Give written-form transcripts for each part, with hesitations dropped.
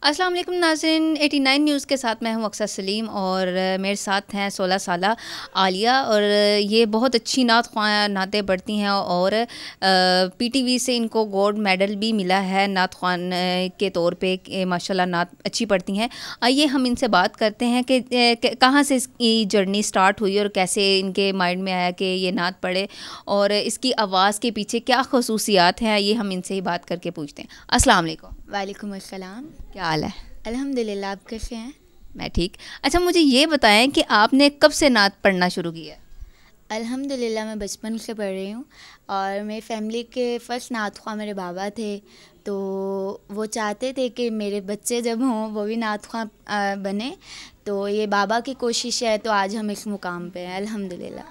अस्सलाम वालेकुम नाज़रीन, 89 न्यूज़ के साथ मैं हूँ अक्सर सलीम और मेरे साथ हैं 16 साला आलिया और ये बहुत अच्छी नात ख्वां नातें पढ़ती हैं और पीटीवी से इनको गोल्ड मेडल भी मिला है नात ख्वान के तौर पे कि माशाल्लाह नात अच्छी पढ़ती हैं। आइए हम इनसे बात करते हैं कि कहाँ से इसकी जर्नी स्टार्ट हुई और कैसे इनके माइंड में आया कि ये नात पढ़े और इसकी आवाज़ के पीछे क्या खसूसियात हैं, ये हम इनसे ही बात करके पूछते हैं। अस्सलाम वालेकुम। वालेकुम अस्सलाम। क्या हाल है? अल्हम्दुलिल्लाह, आप कैसे हैं? मैं ठीक। अच्छा, मुझे ये बताएं कि आपने कब से नात पढ़ना शुरू किया? अल्हम्दुलिल्लाह मैं बचपन से पढ़ रही हूँ और मेरी फैमिली के फ़र्स्ट नात ख्वां मेरे बाबा थे। तो वो चाहते थे कि मेरे बच्चे जब हों वो भी नात ख्वां बने। तो ये बाबा की कोशिश है, तो आज हम इस मुकाम पे हैं अल्हम्दुलिल्लाह।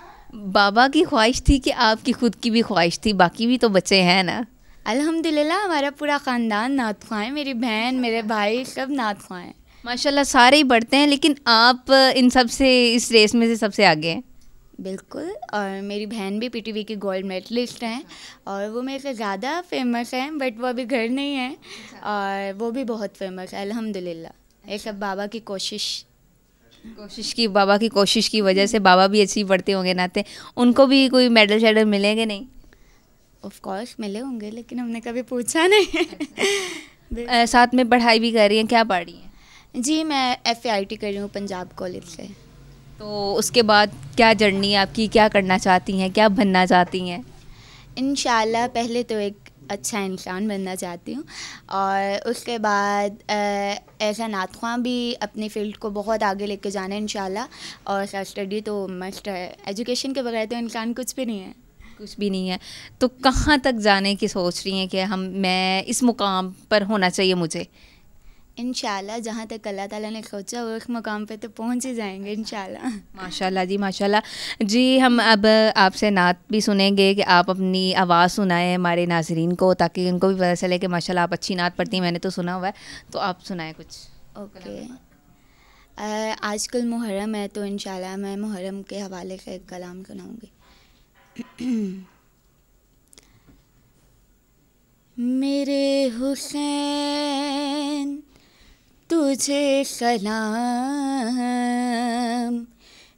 बाबा की ख्वाहिश थी कि आपकी खुद की भी ख्वाहिश थी? बाकी भी तो बच्चे हैं ना। अल्हम्दुलिल्लाह हमारा पूरा ख़ानदान नात ख्वां है, मेरी बहन मेरे भाई सब नात ख्वां हैं। माशाल्लाह सारे ही बढ़ते हैं, लेकिन आप इन सब से इस रेस में से सबसे आगे हैं। बिल्कुल। और मेरी बहन भी पीटीवी की गोल्ड मेडलिस्ट हैं और वो मेरे से ज़्यादा फेमस हैं, बट वो अभी घर नहीं है और वो भी बहुत फेमस है अल्हम्दुलिल्लाह। ये सब बाबा की बाबा की कोशिश की वजह से बाबा भी अच्छी पढ़ते होंगे नाते। उनको भी कोई मेडल शेडल मिलेंगे नहीं? ऑफ कोर्स मिले होंगे, लेकिन हमने कभी पूछा नहीं। साथ में पढ़ाई भी कर रही हैं? क्या पढ़ रही हैं? जी, मैं FAIT कर रही हूँ पंजाब कॉलेज से। तो उसके बाद क्या जर्नी है आपकी? क्या करना चाहती हैं? क्या बनना चाहती हैं? इंशाल्लाह पहले तो एक अच्छा इंसान बनना चाहती हूँ और उसके बाद ऐसा नात ख्वां भी अपनी फ़ील्ड को बहुत आगे लेके जाना है इंशाल्लाह। और स्टडी तो मस्ट है, एजुकेशन के बगैर तो इंसान कुछ भी नहीं है। कुछ भी नहीं है। तो कहाँ तक जाने की सोच रही हैं कि मैं इस मुकाम पर होना चाहिए मुझे? इंशाल्लाह जहाँ तक अल्लाह ताला ने सोचा उस मुकाम पे तो पहुँच ही जाएंगे इंशाल्लाह। माशाल्लाह जी, माशाल्लाह जी। हम अब आपसे नात भी सुनेंगे कि आप अपनी आवाज़ सुनाएं हमारे नाज़रीन को, ताकि उनको भी पता चले कि माशाल्लाह आप अच्छी नात पढ़ती हैं। मैंने तो सुना हुआ है, तो आप सुनाएं कुछ। ओके। आजकल मुहर्रम है तो इंशाल्लाह मैं मुहर्रम के हवाले से एक कलाम सुनाऊँगी। मेरे हुसैन तुझे सलाम,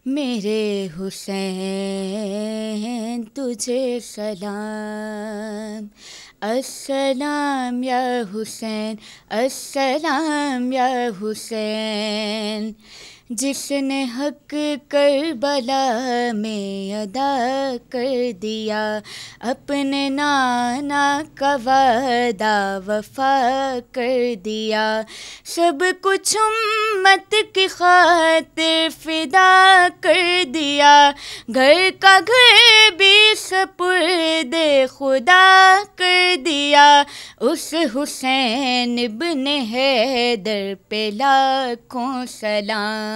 मेरे हुसैन तुझे सलाम। अस्सलाम या हुसैन, अस्सलाम या हुसैन, जिसने हक करबला में अदा कर दिया, अपने नाना का वादा वफा कर दिया। सब कुछ उम्मत की खातिर फिदा कर दिया, घर का घर भी सपुर्दे खुदा कर दिया। उस हुसैन इब्ने हैदर पे लाखों सलाम,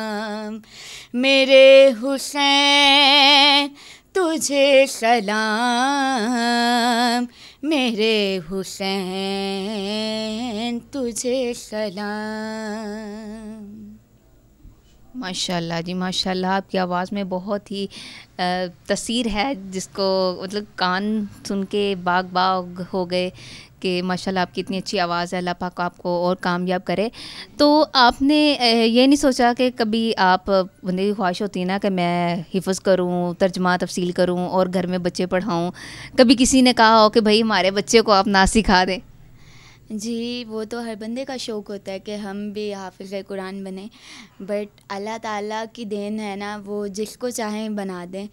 मेरे हुसैन तुझे सलाम, मेरे हुसैन तुझे सलाम। माशाल्लाह जी, माशाल्लाह। आपकी आवाज़ में बहुत ही तसीर है, जिसको मतलब कान सुन के बाग बाग हो गए कि माशाल्लाह आपकी इतनी अच्छी आवाज़ है। अल्लाह पाक आपको और कामयाब करे। तो आपने ये नहीं सोचा कि कभी आप, बंदे की ख्वाहिश होती है ना कि मैं हिफ़्ज़ करूं, तर्जमा तफसील करूं और घर में बच्चे पढ़ाऊं, कभी किसी ने कहा हो कि भाई हमारे बच्चे को आप ना सिखा दें? जी, वो तो हर बंदे का शौक़ होता है कि हम भी हाफ़िज़ कुरान बने, बट अल्लाह ताला की देन है ना, वो जिसको चाहें बना दें।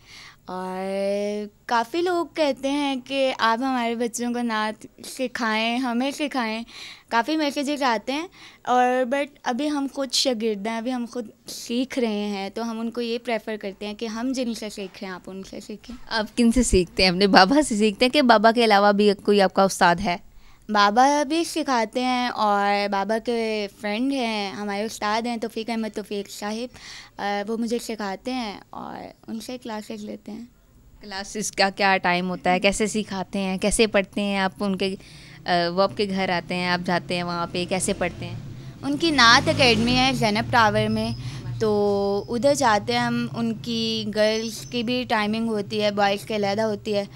और काफ़ी लोग कहते हैं कि आप हमारे बच्चों को नात सिखाएं, हमें सिखाएं, काफ़ी मैसेजेस आते हैं। और बट अभी हम खुद शागिर्द हैं, अभी हम खुद सीख रहे हैं, तो हम उनको ये प्रेफर करते हैं कि हम जिनसे सीख रहे हैं आप उनसे सीखें। आप किन से सीखते हैं? अपने बाबा से सीखते हैं कि बाबा के अलावा भी कोई आपका उस्ताद है? बाबा भी सिखाते हैं और बाबा के फ्रेंड हैं, हमारे उस्ताद हैं तौफ़ीक अहमद तौफ़ीक साहिब, वो मुझे सिखाते हैं और उनसे क्लासेस लेते हैं। क्लासेस का क्या टाइम होता है? कैसे सिखाते हैं? कैसे पढ़ते हैं आप उनके? वो आपके घर आते हैं, आप जाते हैं वहाँ पे, कैसे पढ़ते हैं? उनकी नात एकेडमी है ज़ैनब टावर में, तो उधर जाते हैं हम। उनकी गर्ल्स की भी टाइमिंग होती है, बॉयज़ की अलहदा होती है।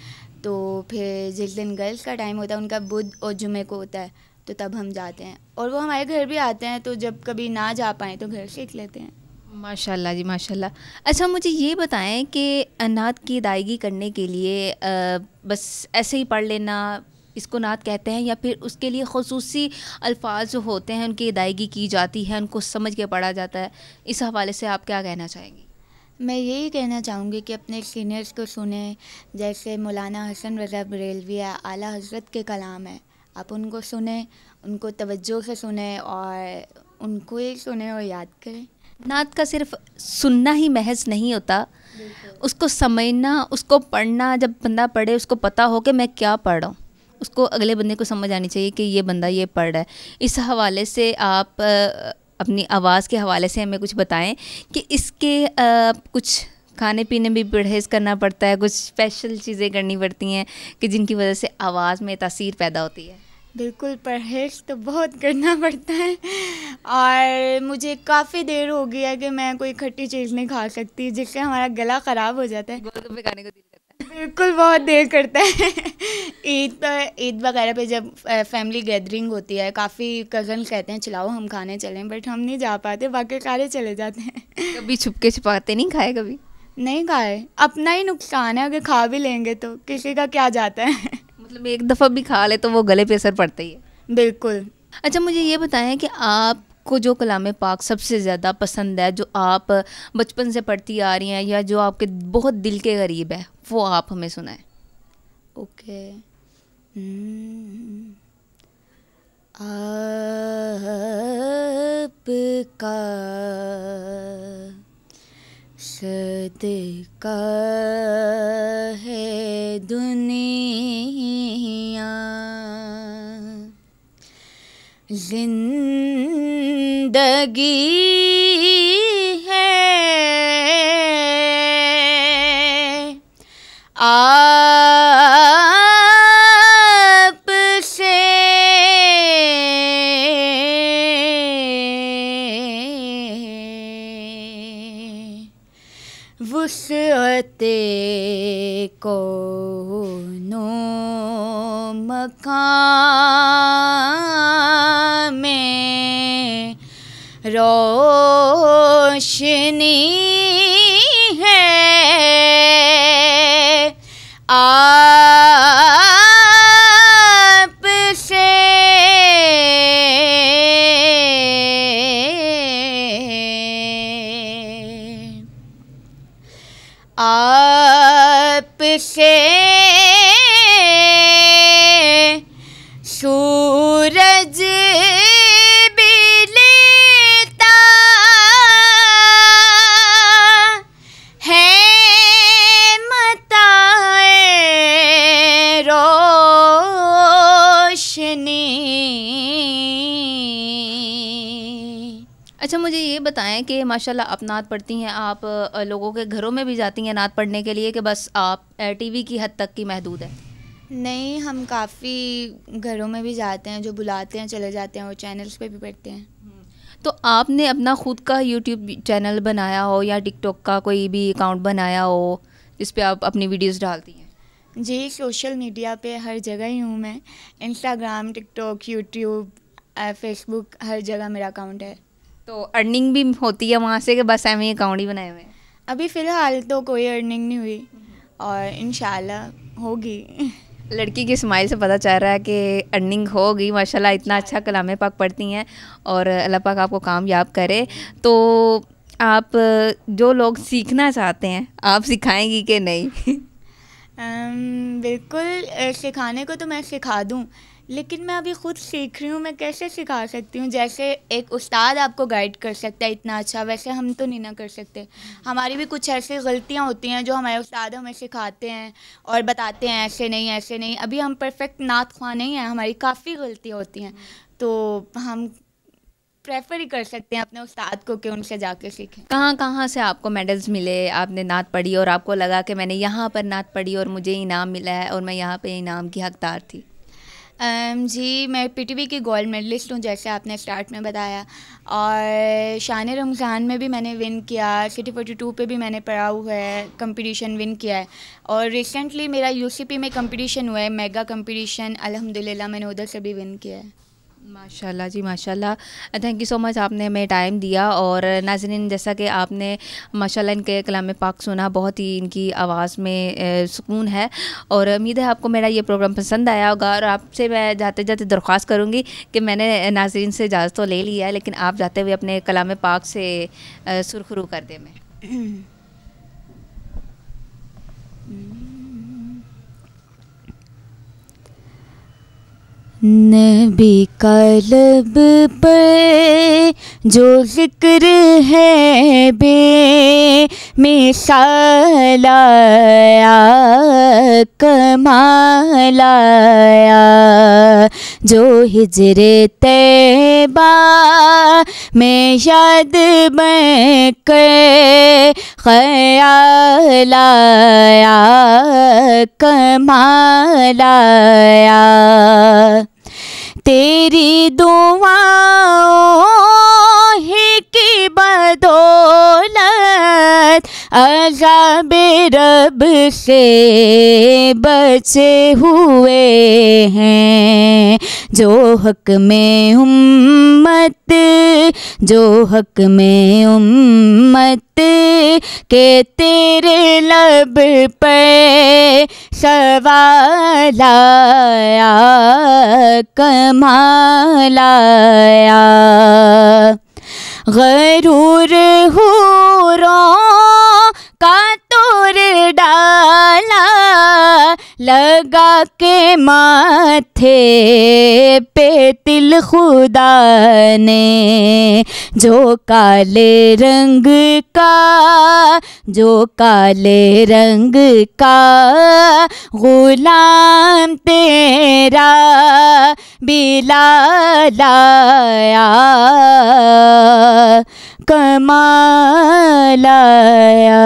तो फिर जिस दिन गर्ल्स का टाइम होता है उनका बुध और जुमे को होता है, तो तब हम जाते हैं, और वो हमारे घर भी आते हैं, तो जब कभी ना जा पाएँ तो घर सीख लेते हैं। माशाल्लाह जी, माशाल्लाह। अच्छा, मुझे ये बताएं कि नात की अदायगी करने के लिए बस ऐसे ही पढ़ लेना इसको नात कहते हैं, या फिर उसके लिए ख़ुसूसी अल्फाज जो होते हैं उनकी अदायगी की जाती है, उनको समझ के पढ़ा जाता है? इस हवाले से आप क्या कहना चाहेंगी? मैं यही कहना चाहूँगी कि अपने सीनियर्स को सुने, जैसे मौलाना हसन रज़ा बरेलवी है, आला हज़रत के कलाम है, आप उनको सुने, उनको तवज्जो से सुने और उनको ही सुने और याद करें। नात का सिर्फ सुनना ही महज नहीं होता, उसको समझना, उसको पढ़ना। जब बंदा पढ़े उसको पता हो कि मैं क्या पढ़ रहा हूँ, उसको अगले बंदे को समझ आनी चाहिए कि ये बंदा ये पढ़ रहा है। इस हवाले से आप अपनी आवाज़ के हवाले से हमें कुछ बताएं कि इसके कुछ खाने पीने में भी परहेज़ करना पड़ता है, कुछ स्पेशल चीज़ें करनी पड़ती हैं कि जिनकी वजह से आवाज़ में तासीर पैदा होती है? बिल्कुल, परहेज़ तो बहुत करना पड़ता है, और मुझे काफ़ी देर हो गई है कि मैं कोई खट्टी चीज़ नहीं खा सकती, जिससे हमारा गला ख़राब हो जाता है। गोलगप्पे खाने को दिल करता है। बिल्कुल, बहुत देर करता है। ईद वगैरह पे जब फैमिली गैदरिंग होती है, काफ़ी कज़न्स कहते हैं चलाओ हम खाने चलें, बट हम नहीं जा पाते, बाकी सारे चले जाते हैं। कभी छुपके छुपाते नहीं खाए कभी? नहीं खाए, अपना ही नुकसान है, अगर खा भी लेंगे तो किसी का क्या जाता है। मतलब एक दफ़ा भी खा ले तो वो गले पे असर पड़ता ही है। बिल्कुल। अच्छा, मुझे ये बताएं कि आपको जो कलाम पाक सबसे ज़्यादा पसंद है, जो आप बचपन से पढ़ती आ रही हैं, या जो आपके बहुत दिल के करीब है, वो आप हमें सुनाएं। ओके। आपका सदका है दुनिया, जिंदगी है आपसे, वुसअते कौनो मकान में रोशनी है आपसे, आपसे सूरज भी लेता है मताए रोशनी। अच्छा, मुझे ये बताएं कि माशाल्लाह आप नात पढ़ती हैं, आप लोगों के घरों में भी जाती हैं नात पढ़ने के लिए, कि बस आप टीवी की हद तक की महदूद है? नहीं, हम काफ़ी घरों में भी जाते हैं, जो बुलाते हैं चले जाते हैं, और चैनल्स पे भी पढ़ते हैं। तो आपने अपना खुद का यूट्यूब चैनल बनाया हो या टिकटॉक का कोई भी अकाउंट बनाया हो जिस पे आप अपनी वीडियोस डालती हैं? जी, सोशल मीडिया पे हर जगह ही हूँ मैं, इंस्टाग्राम, टिकटॉक, यूट्यूब, फेसबुक, हर जगह मेरा अकाउंट है। तो अर्निंग भी होती है वहाँ से, कि बस एम अकाउंट ही बनाए हुए हैं? अभी फ़िलहाल तो कोई अर्निंग नहीं हुई, और इंशाल्लाह होगी। लड़की की स्माइल से पता चल रहा है कि अर्निंग होगी। माशाल्लाह, इतना अच्छा कलाम पाक पढ़ती हैं, और अल्लाह पाक आपको कामयाब करे। तो आप जो लोग सीखना चाहते हैं, आप सिखाएंगी कि नहीं? बिल्कुल, सिखाने को तो मैं सिखा दूँ, लेकिन मैं अभी खुद सीख रही हूँ, मैं कैसे सिखा सकती हूँ? जैसे एक उस्ताद आपको गाइड कर सकता है इतना अच्छा, वैसे हम तो नहीं ना कर सकते। हमारी भी कुछ ऐसी गलतियाँ होती हैं जो हमारे उस्ताद हमें सिखाते हैं और बताते हैं ऐसे नहीं ऐसे नहीं। अभी हम परफेक्ट नात ख्वां नहीं हैं, हमारी काफ़ी गलतियाँ होती हैं, तो हम प्रेफर ही कर सकते हैं अपने उस्ताद को कि उनसे जाके सीखें। कहाँ कहाँ से आपको मेडल्स मिले? आपने नात पढ़ी और आपको लगा कि मैंने यहाँ पर नात पढ़ी और मुझे इनाम मिला है और मैं यहाँ पे इनाम की हकदार थी? जी, मैं पीटीवी की गोल्ड मेडलिस्ट हूँ, जैसे आपने स्टार्ट में बताया, और शान रमज़ान में भी मैंने विन किया, सिटी 42 पे भी मैंने पढ़ा हुआ है, कंपटीशन विन किया है, और रिसेंटली मेरा यूसीपी में कंपटीशन हुआ है, मेगा कंपटीशन, अल्हम्दुलिल्लाह मैंने उधर से भी विन किया है। माशाल्लाह जी, माशाल्लाह। थैंक यू सो मच, आपने हमें टाइम दिया। और नाज़रीन, जैसा कि आपने माशाल्लाह इनके कलाम पाक सुना, बहुत ही इनकी आवाज़ में सुकून है। और उम्मीद है आपको मेरा ये प्रोग्राम पसंद आया होगा। और आपसे मैं जाते जाते दरख्वास्त करूँगी कि मैंने नाज़रीन से इजाज़त तो ले लिया है, लेकिन आप जाते हुए अपने कलाम पाक से सुरखरू कर दें। मैं नबी का लब पर जो ज़िक्र है बे मिसाल आया, कमाल आया, जो हिजरे तैबा में याद बन कर ख़याल आया, कमाल आया। तेरी दुआओं ही की बदौलत अज़ाब रब से बचे हुए हैं। जो हक में उम्मत, जो हक में उम्मत के तेरे लब पे सवाल आया, कमाल आया। गरूर हूरों का तोड़ डाला, लगा के माथे पे तिल खुदा ने। जो काले रंग का, जो काले रंग का गुलाम तेरा बिलाल आया, कमाल आया।